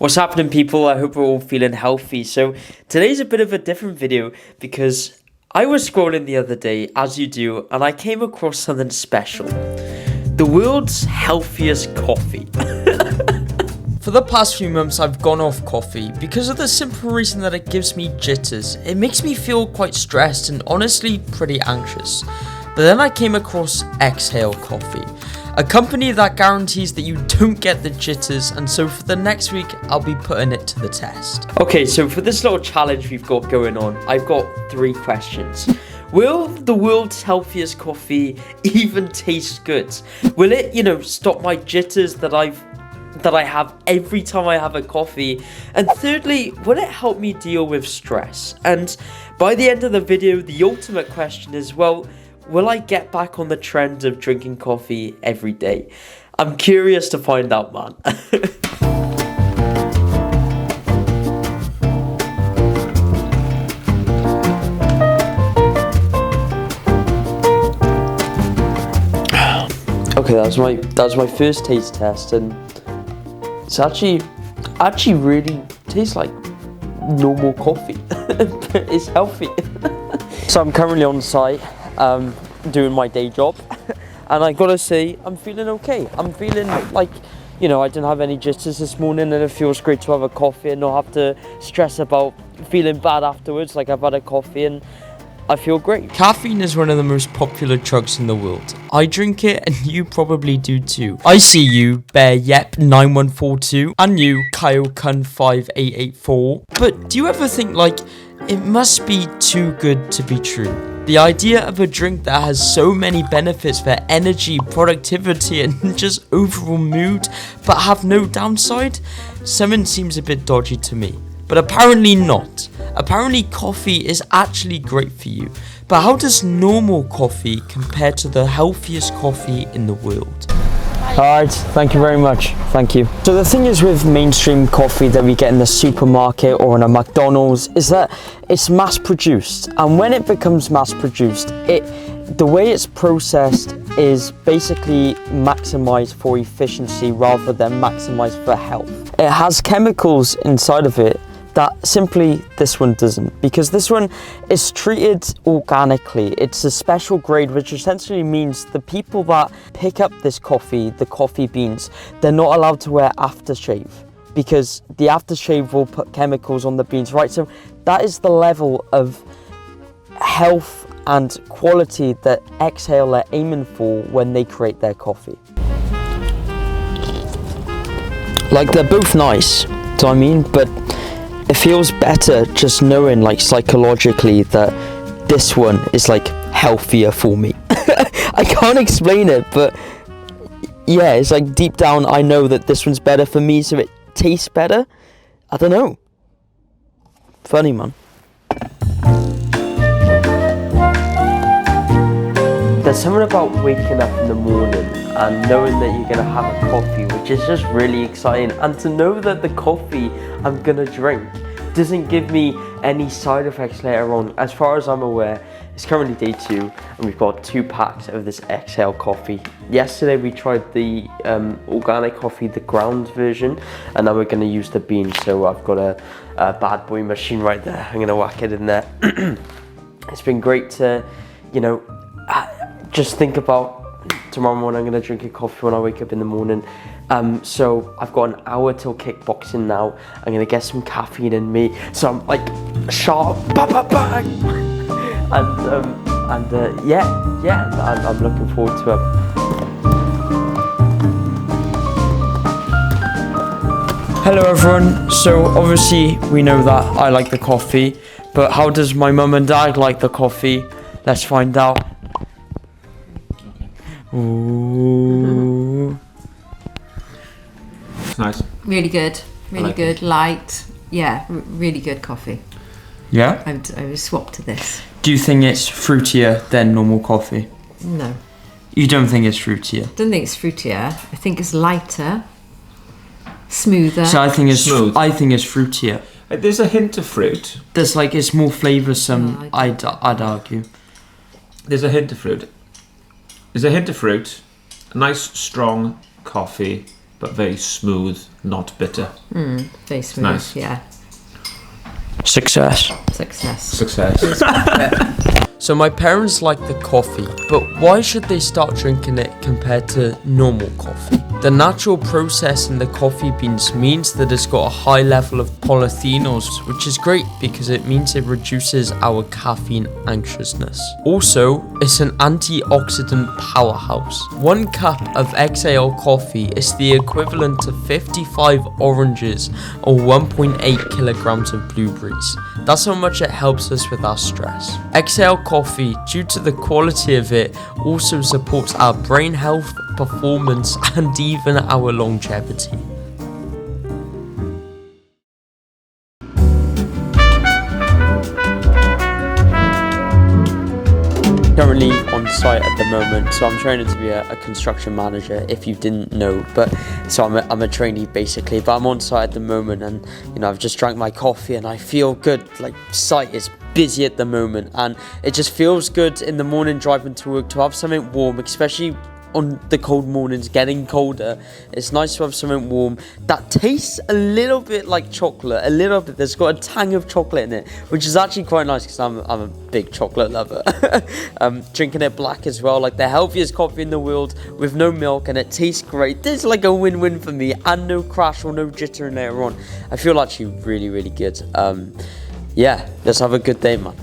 What's happening, people? I hope we're all feeling healthy. So today's a bit of a different video because I was scrolling the other day, as you do, and I came across something special. The world's healthiest coffee. For the past few months, I've gone off coffee because of the simple reason that it gives me jitters. It makes me feel quite stressed and honestly pretty anxious. But then I came across Exhale Coffee, a company that guarantees that you don't get the jitters, and so for the next week, I'll be putting it to the test. Okay, so for this little challenge we've got going on, I've got 3 questions. Will the world's healthiest coffee even taste good? Will it, stop my jitters that I have every time I have a coffee? And thirdly, will it help me deal with stress? And by the end of the video, the ultimate question is, well, will I get back on the trend of drinking coffee every day? I'm curious to find out, man. Okay, that was my first taste test, and it's actually really tastes like normal coffee. But it's healthy. So I'm currently on site doing my day job, and I gotta say I'm feeling okay. I'm feeling like, I didn't have any jitters this morning, and it feels great to have a coffee and not have to stress about feeling bad afterwards. Like, I've had a coffee and I feel great. Caffeine is one of the most popular drugs in the world. I drink it and you probably do too. I see you, Bear Yep 9142, and you, Kyle Kun 5884. But do you ever think, like, it must be too good to be true? The idea of a drink that has so many benefits for energy, productivity, and just overall mood, but have no downside? Something seems a bit dodgy to me. But apparently not. Apparently coffee is actually great for you. But how does normal coffee compare to the healthiest coffee in the world? Alright, thank you very much. Thank you. So the thing is with mainstream coffee that we get in the supermarket or in a McDonald's is that it's mass produced. And when it becomes mass produced, the way it's processed is basically maximized for efficiency rather than maximized for health. It has chemicals inside of it that simply this one doesn't, because this one is treated organically. It's a special grade, which essentially means the people that pick up this coffee, the coffee beans, they're not allowed to wear aftershave, because the aftershave will put chemicals on the beans, right? So that is the level of health and quality that Exhale are aiming for when they create their coffee. Like, they're both nice, do you know what I mean? But it feels better just knowing, like, psychologically that this one is, like, healthier for me. I can't explain it, but yeah, it's like deep down I know that this one's better for me, so it tastes better. I don't know. Funny, man. There's something about waking up in the morning and knowing that you're gonna have a coffee, which is just really exciting, and to know that the coffee I'm gonna drink doesn't give me any side effects later on. As far as I'm aware, it's currently day 2 and we've got 2 packs of this Exhale coffee. Yesterday we tried the organic coffee, the ground version, and now we're gonna use the beans. So I've got a bad boy machine right there. I'm gonna whack it in there. It's been great to, just think about tomorrow morning I'm gonna drink a coffee when I wake up in the morning. So I've got an hour till kickboxing now. I'm gonna get some caffeine in me, so I'm like sharp, bang. And yeah, I'm looking forward to it. Hello everyone. So obviously we know that I like the coffee, but how does my mum and dad like the coffee? Let's find out. Ooh. It's nice. Really good. Really like good. Light. Yeah, really good coffee. Yeah? I would swap to this. Do you think it's fruitier than normal coffee? No. You don't think it's fruitier? I don't think it's fruitier. I think it's lighter, smoother. So I think it's Smooth. fruitier. There's a hint of fruit. There's like, it's more flavoursome, I'd argue. There's a hint of fruit. There's a hint of fruit. A nice strong coffee but very smooth, not bitter. Very smooth. Nice. Yeah. Success. Success. So my parents like the coffee, but why should they start drinking it compared to normal coffee? The natural process in the coffee beans means that it's got a high level of polyphenols, which is great because it means it reduces our caffeine anxiousness. Also, it's an antioxidant powerhouse. 1 cup of XAL coffee is the equivalent to 55 oranges or 1.8 kilograms of blueberries. That's how much it helps us with our stress. XAL coffee, due to the quality of it, also supports our brain health, performance, and even our longevity. Currently on site at the moment, so I'm training to be a construction manager, if you didn't know, but so I'm a trainee basically, but I'm on site at the moment, and you know, I've just drank my coffee and I feel good. Like, site is busy at the moment, and it just feels good in the morning driving to work to have something warm, especially on the cold mornings, getting colder. It's nice to have something warm that tastes a little bit like chocolate, a little bit. There's got a tang of chocolate in it, which is actually quite nice because I'm a big chocolate lover. Drinking it black as well, like the healthiest coffee in the world with no milk, and it tastes great. This is like a win-win for me, and no crash or no jitter in later on. I feel actually really, really good. Yeah, let's have a good day, man.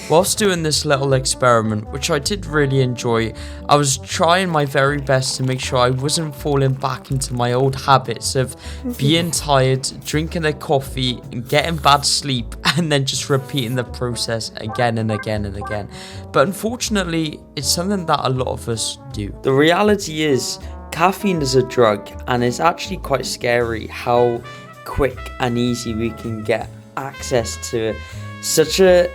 Whilst doing this little experiment, which I did really enjoy, I was trying my very best to make sure I wasn't falling back into my old habits of being tired, drinking a coffee, and getting bad sleep, and then just repeating the process again and again and again. But unfortunately, it's something that a lot of us do. The reality is, caffeine is a drug, and it's actually quite scary how quick and easy we can get access to such a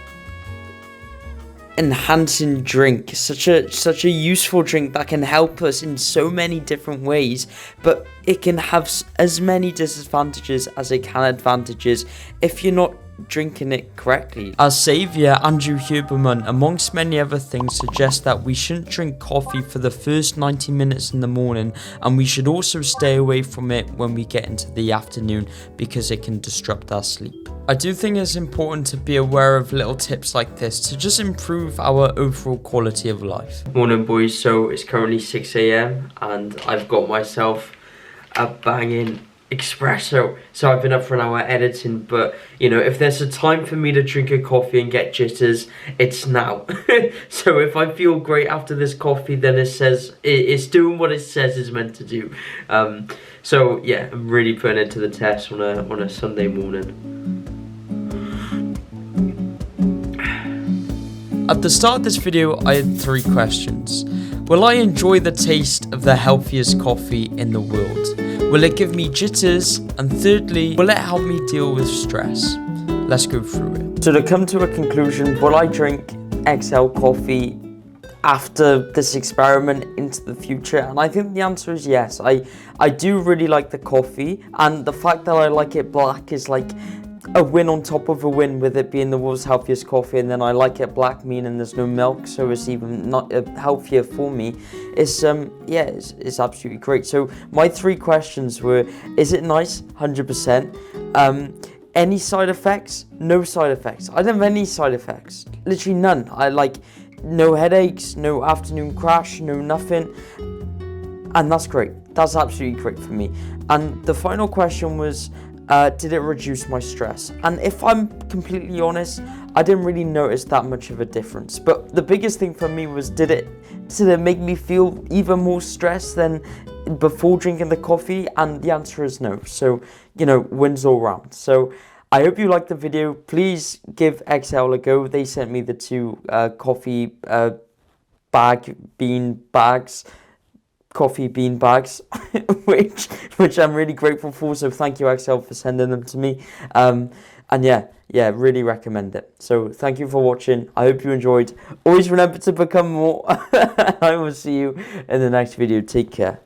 enhancing drink, such a useful drink that can help us in so many different ways, but it can have as many disadvantages as it can advantages if you're not drinking it correctly. Our saviour Andrew Huberman, amongst many other things, suggests that we shouldn't drink coffee for the first 90 minutes in the morning, and we should also stay away from it when we get into the afternoon because it can disrupt our sleep. I do think it's important to be aware of little tips like this to just improve our overall quality of life. Morning, boys. So it's currently 6 a.m. and I've got myself a banging espresso. So I've been up for an hour editing, but you know, if there's a time for me to drink a coffee and get jitters, it's now. So if I feel great after this coffee, then it's doing what it says it's meant to do. So yeah, I'm really putting it to the test on a Sunday morning. At the start of this video, I had 3 questions. Will I enjoy the taste of the healthiest coffee in the world? Will it give me jitters? And thirdly, will it help me deal with stress? Let's go through it. So to come to a conclusion, will I drink XL coffee after this experiment into the future? And I think the answer is yes. I do really like the coffee, and the fact that I like it black is like a win on top of a win, with it being the world's healthiest coffee, and then I like it black, meaning there's no milk, so it's even not healthier for me. It's it's absolutely great. So my 3 questions were: is it nice? 100%. Any side effects? No side effects. I don't have any side effects, literally none. I like no headaches, no afternoon crash, no nothing, and that's great. That's absolutely great for me. And the final question was, did it reduce my stress? And if I'm completely honest, I didn't really notice that much of a difference. But the biggest thing for me was, did it make me feel even more stressed than before drinking the coffee? And the answer is no. So, you know, wins all round. So I hope you liked the video. Please give XL a go. They sent me the 2 coffee bean bags, which I'm really grateful for, so thank you XL for sending them to me. And yeah, really recommend it. So thank you for watching. I hope you enjoyed. Always remember to become more. I will see you in the next video. Take care.